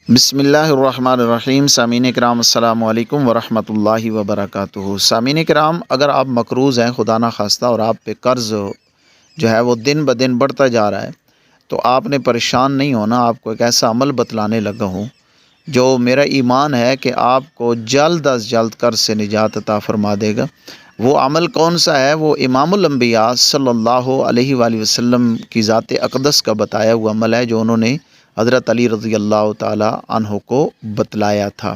بسم اللہ الرحمن الرحیم۔ سامعین کرام السلام علیکم ورحمۃ اللہ وبرکاتہ۔ سامعین کرام، اگر آپ مقروض ہیں خدا نخواستہ اور آپ پہ قرض جو ہے وہ دن بدن بڑھتا جا رہا ہے، تو آپ نے پریشان نہیں ہونا۔ آپ کو ایک ایسا عمل بتلانے لگا ہوں جو میرا ایمان ہے کہ آپ کو جلد از جلد قرض سے نجات عطا فرما دے گا۔ وہ عمل کون سا ہے؟ وہ امام الانبیاء صلی اللہ علیہ وآلہ وسلم کی ذات اقدس کا بتایا ہوا عمل ہے، جو انہوں نے حضرت علی رضی اللہ تعالی عنہ کو بتلایا تھا۔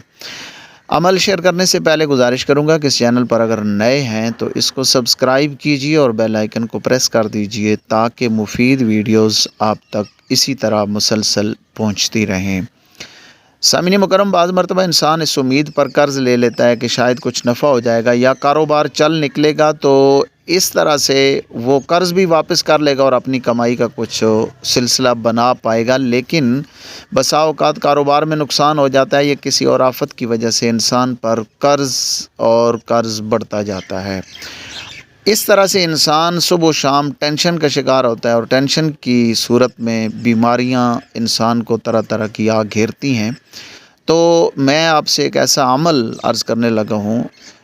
عمل شیئر کرنے سے پہلے گزارش کروں گا کہ اس چینل پر اگر نئے ہیں تو اس کو سبسکرائب کیجئے اور بیل آئیکن کو پریس کر دیجئے تاکہ مفید ویڈیوز آپ تک اسی طرح مسلسل پہنچتی رہیں۔ سامعین مکرم، بعض مرتبہ انسان اس امید پر قرض لے لیتا ہے کہ شاید کچھ نفع ہو جائے گا یا کاروبار چل نکلے گا، تو اس طرح سے وہ قرض بھی واپس کر لے گا اور اپنی کمائی کا کچھ سلسلہ بنا پائے گا، لیکن بسا اوقات کاروبار میں نقصان ہو جاتا ہے یا کسی اور آفت کی وجہ سے انسان پر قرض بڑھتا جاتا ہے۔ اس طرح سے انسان صبح و شام ٹینشن کا شکار ہوتا ہے، اور ٹینشن کی صورت میں بیماریاں انسان کو طرح طرح کی آ گھیرتی ہیں۔ تو میں آپ سے ایک ایسا عمل عرض کرنے لگا ہوں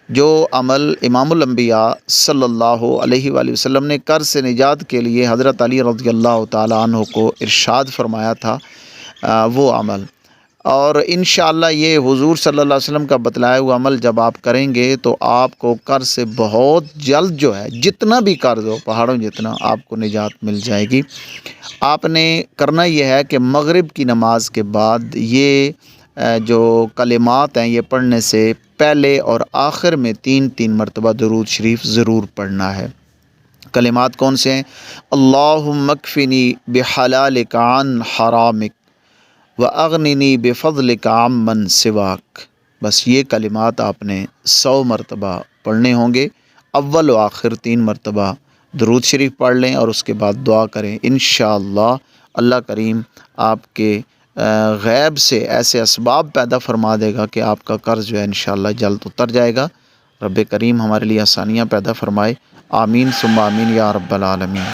جو عمل امام الانبیاء صلی اللہ علیہ وآلہ وسلم نے قرض سے نجات کے لیے حضرت علی رضی اللہ تعالی عنہ کو ارشاد فرمایا تھا، وہ عمل۔ اور انشاءاللہ یہ حضور صلی اللہ علیہ وسلم کا بتلایا ہوا عمل جب آپ کریں گے تو آپ کو قرض سے بہت جلد جو ہے، جتنا بھی قرض ہو پہاڑوں جتنا، آپ کو نجات مل جائے گی۔ آپ نے کرنا یہ ہے کہ مغرب کی نماز کے بعد یہ جو کلمات ہیں یہ پڑھنے سے پہلے اور آخر میں 3 مرتبہ درود شریف ضرور پڑھنا ہے۔ کلمات کون سے ہیں؟ اللہم اکفنی بحلالک عن حرامک وَأَغْنِنِي بِفَضْلِكَ عَمَّن سِوَاكَ۔ بس یہ کلمات آپ نے 100 مرتبہ پڑھنے ہوں گے۔ اول و آخر 3 مرتبہ درود شریف پڑھ لیں اور اس کے بعد دعا کریں۔ انشاءاللہ اللہ کریم آپ کے غیب سے ایسے اسباب پیدا فرما دے گا کہ آپ کا قرض جو ہے انشاءاللہ جلد اتر جائے گا۔ رب کریم ہمارے لیے آسانیاں پیدا فرمائے۔ آمین ثم آمین یا رب العالمین۔